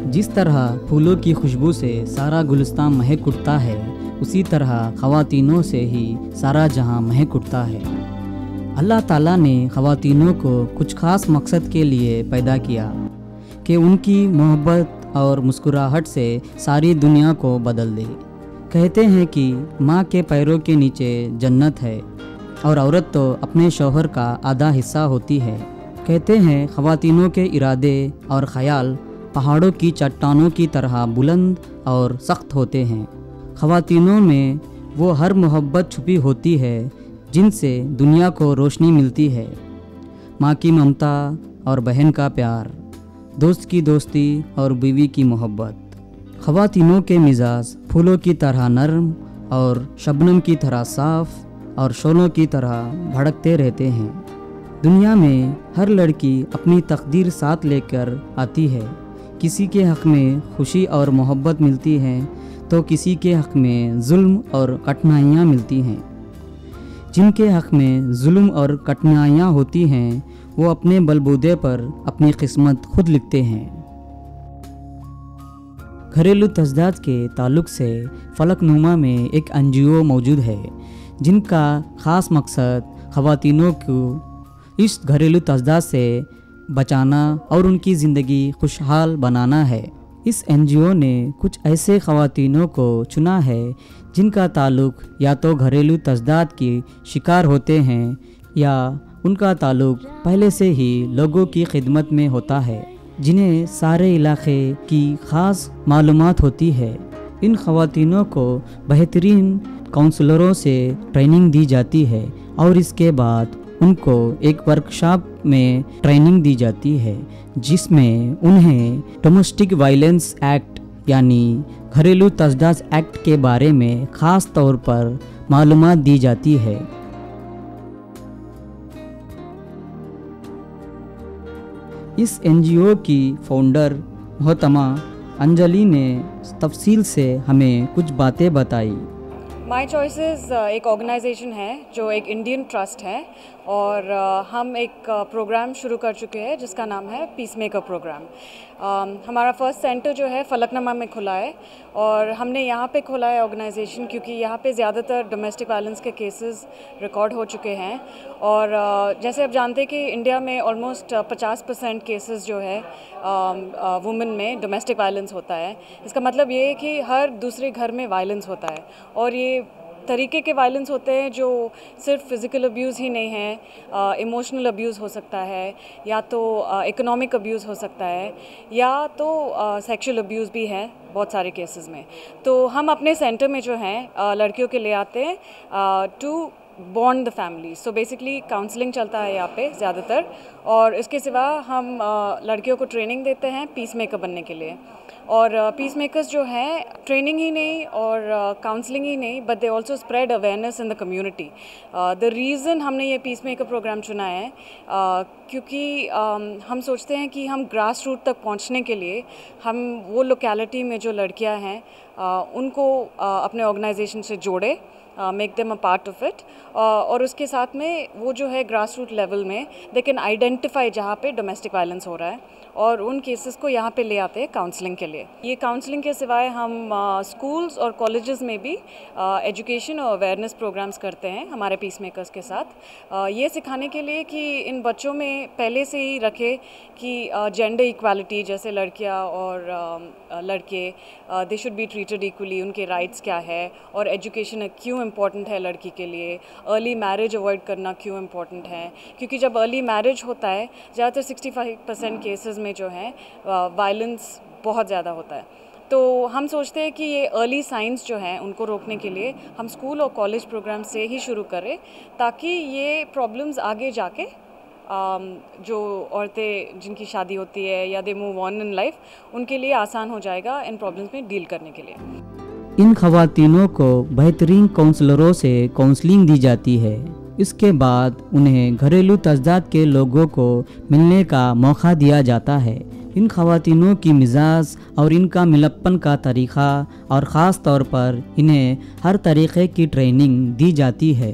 जिस तरह फूलों की खुशबू से सारा गुलिस्तान महक उठता है, उसी तरह ख़वातीनों से ही सारा जहां महक उठता है। अल्लाह ताला ने ख़वातीनों को कुछ ख़ास मकसद के लिए पैदा किया कि उनकी मोहब्बत और मुस्कुराहट से सारी दुनिया को बदल दे। कहते हैं कि माँ के पैरों के नीचे जन्नत है और औरत तो अपने शौहर का आधा हिस्सा होती है। कहते हैं ख़वातीनों के इरादे और ख़याल पहाड़ों की चट्टानों की तरह बुलंद और सख्त होते हैं। ख़वातीनों में वो हर मोहब्बत छुपी होती है जिनसे दुनिया को रोशनी मिलती है। माँ की ममता और बहन का प्यार, दोस्त की दोस्ती और बीवी की मोहब्बत। ख़वातीनों के मिजाज फूलों की तरह नरम और शबनम की तरह साफ़ और शोलों की तरह भड़कते रहते हैं। दुनिया में हर लड़की अपनी तकदीर साथ लेकर आती है। किसी के हक़ में खुशी और मोहब्बत मिलती है तो किसी के हक़ में जुल्म और कठिनाइयाँ मिलती हैं। जिनके हक़ में जुल्म और कठिनाइयाँ होती हैं वो अपने बलबूते पर अपनी किस्मत खुद लिखते हैं। घरेलू तजदाद के ताल्लुक़ से फलकनुमा में एक NGO मौजूद है जिनका ख़ास मकसद ख़वातीनों को इस घरेलू तजदाद से बचाना और उनकी ज़िंदगी खुशहाल बनाना है। इस NGO ने कुछ ऐसे ख़वातीनों को चुना है जिनका ताल्लुक़ या तो घरेलू तजदाद की शिकार होते हैं या उनका ताल्लुक़ पहले से ही लोगों की खिदमत में होता है, जिन्हें सारे इलाके की ख़ास मालूमात होती है। इन ख़वातीनों को बेहतरीन काउंसलरों से ट्रेनिंग दी जाती है और इसके बाद उनको एक वर्कशॉप में ट्रेनिंग दी जाती है जिसमें उन्हें डोमेस्टिक वायलेंस एक्ट यानी घरेलू तजदाद एक्ट के बारे में ख़ास तौर पर मालूमात दी जाती है। इस NGO की फाउंडर मोहतरमा अंजलि ने तफसील से हमें कुछ बातें बताई। माई चॉइसेस एक ऑर्गेनाइजेशन है जो एक इंडियन ट्रस्ट है और हम एक प्रोग्राम शुरू कर चुके हैं जिसका नाम है पीस मेकर प्रोग्राम। हमारा फर्स्ट सेंटर जो है फलकनुमा में खुला है और हमने यहाँ पे खोला है ऑर्गेनाइजेशन क्योंकि यहाँ पे ज़्यादातर डोमेस्टिक वायलेंस के केसेस रिकॉर्ड हो चुके हैं और जैसे आप जानते हैं कि इंडिया में ऑलमोस्ट 50% केसेस जो है वुमेन में डोमेस्टिक वायलेंस होता है। इसका मतलब ये है कि हर दूसरे घर में वायलेंस होता है और ये तरीके के वायलेंस होते हैं जो सिर्फ फिज़िकल अब्यूज़ ही नहीं है, इमोशनल अब्यूज़ हो सकता है या तो इकोनॉमिक अब्यूज़ हो सकता है या तो सेक्सुअल अब्यूज़ भी है बहुत सारे केसेस में। तो हम अपने सेंटर में जो हैं लड़कियों के ले आते हैं to bond the family. So basically counselling चलता है यहाँ पे ज़्यादातर और इसके सिवा हम लड़कियों को ट्रेनिंग देते हैं पीस मेकर बनने के लिए। और पीस मेकर्स जो हैं ट्रेनिंग ही नहीं और काउंसलिंग ही नहीं but they also spread awareness in the community. The reason हमने ये पीस मेकर प्रोग्राम चुना है क्योंकि हम सोचते हैं कि हम ग्रास रूट तक पहुंचने के लिए हम वो लोकेलिटी में जो लड़कियां हैं उनको अपने ऑर्गेनाइजेशन से जोड़े, make them a part of it और उसके साथ में वो जो है ग्रास रूट लेवल में दे कैन आइडेंटिफाई जहाँ पे डोमेस्टिक वायलेंस हो रहा है और उन केसेस को यहाँ पे ले आते हैं काउंसलिंग के लिए। ये काउंसलिंग के सिवाय हम स्कूल्स और कॉलेजेस में भी एजुकेशन और अवेयरनेस प्रोग्राम्स करते हैं हमारे पीस मेकर्स के साथ, ये सिखाने के लिए कि इन बच्चों में पहले से ही रखे कि जेंडर इक्वालिटी, जैसे लड़कियाँ और लड़के they should be treated equally, उनके राइट्स क्या है और एजुकेशन क्यों इम्पॉर्टेंट है लड़की के लिए, अर्ली मैरिज अवॉइड करना क्यों इम्पॉर्टेंट है, क्योंकि जब अर्ली मैरिज होता है ज़्यादातर 65% केसेस में जो है वायलेंस बहुत ज़्यादा होता है। तो हम सोचते हैं कि ये अर्ली साइंस जो हैं उनको रोकने के लिए हम स्कूल और कॉलेज प्रोग्राम से ही शुरू करें, ताकि ये प्रॉब्लम्स आगे जाके जो औरतें जिनकी शादी होती है या they move on in life, उनके लिए आसान हो जाएगा इन प्रॉब्लम्स में डील करने के लिए। इन खवातीनों को बेहतरीन काउंसलरों से काउंसलिंग दी जाती है। इसके बाद उन्हें घरेलू तजाद के लोगों को मिलने का मौका दिया जाता है। इन खवातीनों की मिजाज और इनका मिलप्पन का तरीक़ा और ख़ास तौर पर इन्हें हर तरीक़े की ट्रेनिंग दी जाती है।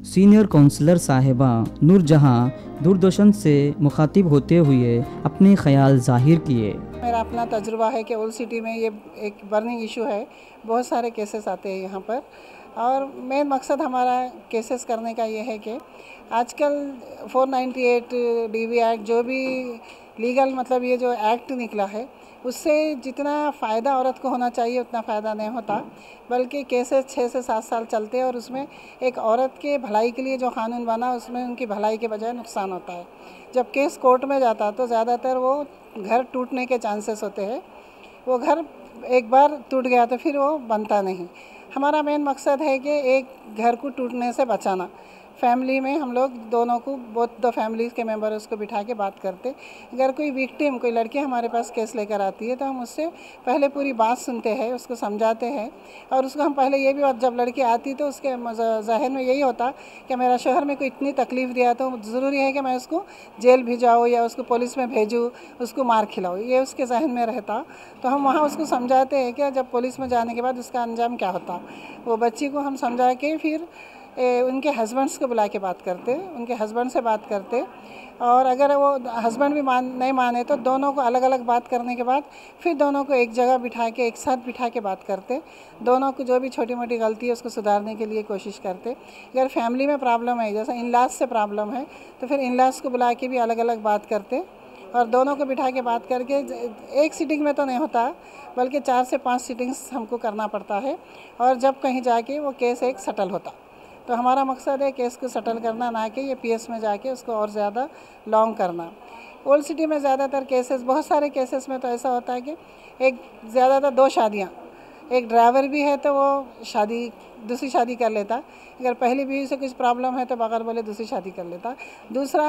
सीनियर काउंसलर साहिबा नूरजहां दूरदर्शन से मुखातिब होते हुए अपने ख्याल जाहिर किए। मेरा अपना तजुर्बा है कि ओल्ड सिटी में ये एक बर्निंग इशू है, बहुत सारे केसेस आते हैं यहाँ पर, और मेन मकसद हमारा केसेस करने का ये है कि आजकल 498 DV एक्ट जो भी लीगल मतलब ये जो एक्ट निकला है उससे जितना फ़ायदा औरत को होना चाहिए उतना फ़ायदा नहीं होता, बल्कि केसेस 6 से 7 साल चलते हैं और उसमें एक औरत के भलाई के लिए जो कानून बना उसमें उनकी भलाई के बजाय नुकसान होता है। जब केस कोर्ट में जाता तो ज़्यादातर वो घर टूटने के चांसेस होते हैं। वो घर एक बार टूट गया तो फिर वो बनता नहीं। हमारा मेन मकसद है कि एक घर को टूटने से बचाना। फैमिली में हम लोग दोनों को बोथ द फैमिलीज़ के मेंबर उसको बिठा के बात करते। अगर कोई विक्टिम कोई लड़की हमारे पास केस लेकर आती है तो हम उससे पहले पूरी बात सुनते हैं, उसको समझाते हैं, और उसको हम पहले ये भी बात, जब लड़की आती तो उसके ज़हन में यही होता कि मेरा शोहर में कोई इतनी तकलीफ़ दिया तो ज़रूरी है कि मैं उसको जेल भिजाऊँ या उसको पुलिस में भेजूँ, उसको मार खिलाऊँ, ये उसके जहन में रहता। तो हम वहाँ उसको समझाते हैं कि जब पुलिस में जाने के बाद उसका अंजाम क्या होता। वो बच्ची को हम समझा के फिर उनके हस्बैंड्स को बुला के बात करते, उनके हस्बैंड से बात करते, और अगर वो हस्बैंड भी नहीं माने तो दोनों को अलग अलग बात करने के बाद फिर दोनों को एक जगह बिठा के एक साथ बिठा के बात करते। दोनों को जो भी छोटी मोटी गलती है उसको सुधारने के लिए कोशिश करते। अगर फैमिली में प्रॉब्लम है, जैसे इन-लॉज से प्रॉब्लम है, तो फिर इन-लॉज को बुला के भी अलग अलग बात करते, और दोनों को बिठा के बात करके एक सीटिंग में तो नहीं होता, बल्कि 4 से 5 सीटिंग्स हमको करना पड़ता है, और जब कहीं जाके वो केस एक सेटल होता। तो हमारा मकसद है केस को सेटल करना, ना कि ये PS में जाके उसको और ज़्यादा लॉन्ग करना। ओल्ड सिटी में ज़्यादातर केसेस, बहुत सारे केसेस में तो ऐसा होता है कि एक ज़्यादातर 2 शादियाँ, एक ड्राइवर भी है तो वो दूसरी शादी कर लेता, अगर पहली बीवी से कुछ प्रॉब्लम है तो बगैर बोले दूसरी शादी कर लेता। दूसरा,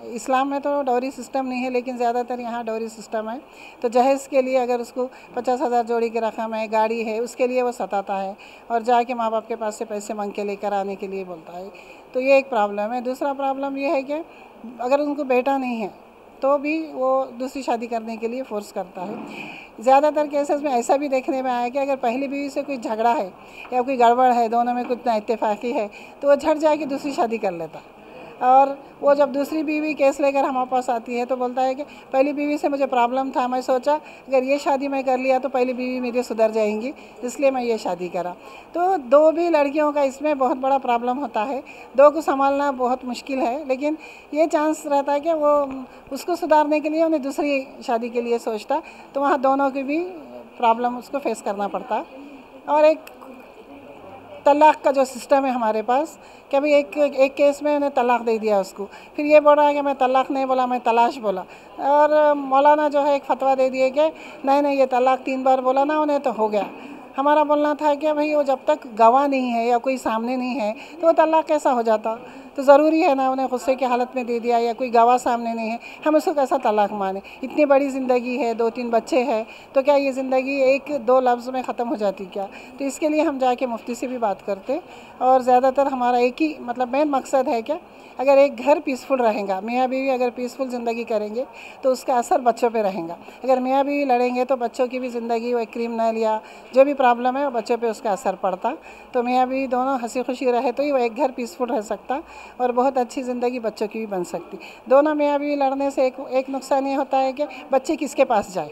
इस्लाम में तो डॉरी सिस्टम नहीं है, लेकिन ज़्यादातर यहाँ डॉरी सिस्टम है। तो जहेज़ के लिए अगर उसको 50,000 जोड़ी की रकम है, गाड़ी है, उसके लिए वो सताता है और जाके माँ बाप के पास से पैसे मांग के लेकर आने के लिए बोलता है। तो ये एक प्रॉब्लम है। दूसरा प्रॉब्लम ये है कि अगर उनको बेटा नहीं है तो भी वो दूसरी शादी करने के लिए फ़ोर्स करता है। ज़्यादातर केसेस में ऐसा भी देखने में आया कि अगर पहली बीवी से कोई झगड़ा है या कोई गड़बड़ है, दोनों में कुछ नाइत्तेफाकी है, तो वो झट जाके दूसरी शादी कर लेता। और वो जब दूसरी बीवी केस लेकर हमारे पास आती है तो बोलता है कि पहली बीवी से मुझे प्रॉब्लम था, मैं सोचा अगर ये शादी मैं कर लिया तो पहली बीवी मेरी सुधर जाएंगी, इसलिए मैं ये शादी करा। तो 2 भी लड़कियों का इसमें बहुत बड़ा प्रॉब्लम होता है। 2 को संभालना बहुत मुश्किल है, लेकिन ये चांस रहता है कि वो उसको सुधारने के लिए उन्हें दूसरी शादी के लिए सोचता, तो वहाँ दोनों की भी प्रॉब्लम उसको फेस करना पड़ता। और एक तलाक़ का जो सिस्टम है हमारे पास, कि अभी एक केस में उन्हें तलाक़ दे दिया उसको, फिर ये बोल रहा है कि मैं तलाक़ नहीं बोला, मैं तलाश बोला, और मौलाना जो है एक फ़तवा दे दिए कि नहीं ये तलाक़ 3 बार बोला ना उन्हें तो हो गया। हमारा बोलना था कि भाई वो जब तक गवाह नहीं है या कोई सामने नहीं है तो वो तलाक़ कैसा हो जाता। तो ज़रूरी है ना, उन्हें गुस्से की हालत में दे दिया या कोई गवाह सामने नहीं है, हम उसको कैसा तलाक़ माने। इतनी बड़ी ज़िंदगी है, 2-3 बच्चे हैं, तो क्या ये ज़िंदगी 1-2 लफ्ज़ में ख़त्म हो जाती क्या। तो इसके लिए हम जाके मुफ्ती से भी बात करते, और ज़्यादातर हमारा एक ही मतलब मेन मकसद है कि अगर एक घर पीसफुल रहेगा, मियाँ बीवी अगर पीसफुल ज़िंदगी करेंगे तो उसका असर बच्चों पे रहेगा। अगर मियाँ बीवी लड़ेंगे तो बच्चों की भी ज़िंदगी, वो क्रिमिनल या जो भी प्रॉब्लम है वो बच्चों पे उसका असर पड़ता। तो मियाँ बीवी दोनों हंसी खुशी रहे तो ही वो एक घर पीसफुल रह सकता और बहुत अच्छी ज़िंदगी बच्चों की भी बन सकती। दोनों मियाँ बीवी लड़ने से एक नुकसान ये होता है कि बच्चे किसके पास जाए।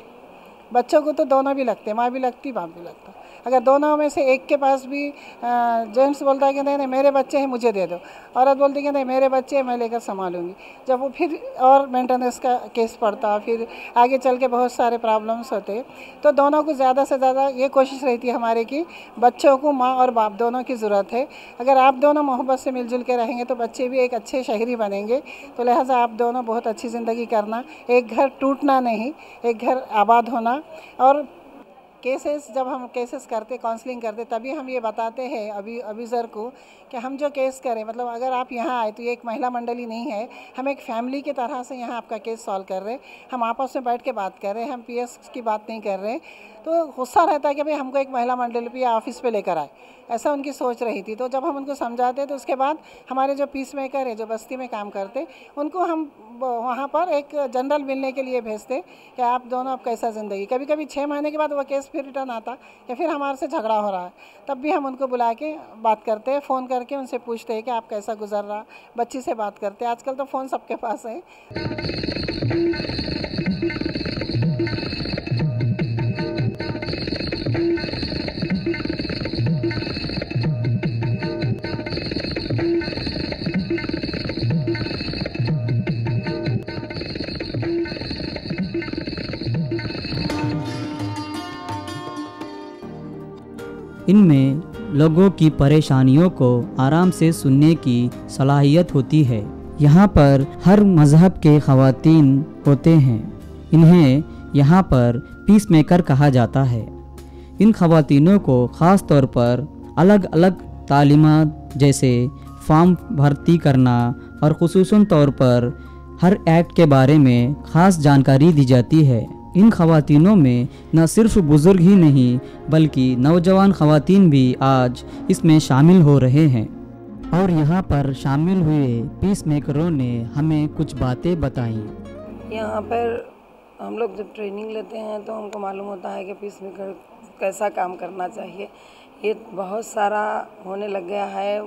बच्चों को तो दोनों भी लगते, माँ भी लगती, बाप भी लगता। अगर दोनों में से एक के पास भी जेंट्स बोलता है कि नहीं नहीं मेरे बच्चे हैं मुझे दे दो, औरत बोलती है कि नहीं मेरे बच्चे हैं मैं लेकर संभालूंगी, जब वो फिर और मेंटेनेंस का केस पड़ता, फिर आगे चल के बहुत सारे प्रॉब्लम्स होते। तो दोनों को ज़्यादा से ज़्यादा ये कोशिश रहती है हमारे कि बच्चों को माँ और बाप दोनों की ज़रूरत है। अगर आप दोनों मोहब्बत से मिलजुल के रहेंगे तो बच्चे भी एक अच्छे शहरी बनेंगे। तो लिहाजा आप दोनों बहुत अच्छी ज़िंदगी करना, एक घर टूटना नहीं, एक घर आबाद होना। और केसेस जब हम केसेस करते, काउंसलिंग करते, तभी हम ये बताते हैं अभिज़र को कि हम जो केस करें, मतलब अगर आप यहाँ आए तो ये एक महिला मंडली नहीं है, हम एक फैमिली की तरह से यहाँ आपका केस सॉल्व कर रहे हैं, हम आपस में बैठ के बात कर रहे हैं, हम पीएस की बात नहीं कर रहे। तो गुस्सा रहता है कि भाई हमको एक महिला मंडली पे या ऑफिस पे लेकर आए, ऐसा उनकी सोच रही थी। तो जब हम उनको समझाते तो उसके बाद हमारे जो पीस मेकर है, जो बस्ती में काम करते, उनको हम वहाँ पर एक जनरल मिलने के लिए भेजते कि आप दोनों अब कैसा ज़िंदगी। कभी कभी 6 महीने के बाद वो केस फिर रिटर्न आता या फिर हमारे से झगड़ा हो रहा है, तब भी हम उनको बुला के बात करते हैं, फ़ोन करके उनसे पूछते हैं कि आप कैसा गुजर रहा, बच्ची से बात करते हैं। आजकल तो फ़ोन सबके पास है। इनमें लोगों की परेशानियों को आराम से सुनने की सलाहियत होती है। यहाँ पर हर मज़हब के ख़वातीन होते हैं। इन्हें यहाँ पर पीस मेकर कहा जाता है। इन ख़वातीनों को ख़ास तौर पर अलग अलग तालीमात जैसे फॉर्म भर्ती करना और ख़ुसूसन तौर पर हर एक्ट के बारे में ख़ास जानकारी दी जाती है। इन ख़वातीनों में न सिर्फ बुज़ुर्ग ही नहीं बल्कि नौजवान ख़वातीन भी आज इसमें शामिल हो रहे हैं। और यहाँ पर शामिल हुए पीस मेकरों ने हमें कुछ बातें बताई। यहाँ पर हम लोग जब ट्रेनिंग लेते हैं तो हमको मालूम होता है कि पीस मेकर कैसा काम करना चाहिए। ये बहुत सारा होने लग गया है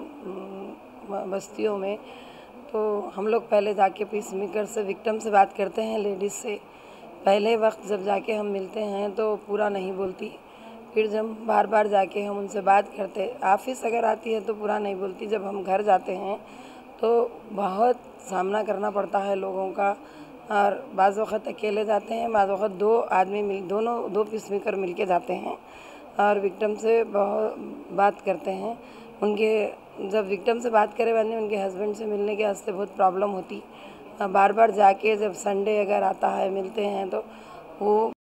बस्तियों में। तो हम लोग पहले जाके पीस मेकर से, विक्टिम से बात करते हैं, लेडीज़ से। पहले वक्त जब जाके हम मिलते हैं तो पूरा नहीं बोलती, फिर जब बार बार जाके हम उनसे बात करते, ऑफिस अगर आती है तो पूरा नहीं बोलती। जब हम घर जाते हैं तो बहुत सामना करना पड़ता है लोगों का। और बाज़ वक़्त अकेले जाते हैं, बाज़ वक़्त दो पीस मेकर मिल के जाते हैं और विक्टिम से बहुत बात करते हैं। उनके जब विक्टिम से बात करे बाद में उनके हस्बैंड से मिलने के वास्ते बहुत प्रॉब्लम होती। बार बार जाके जब संडे अगर आता है मिलते हैं तो वो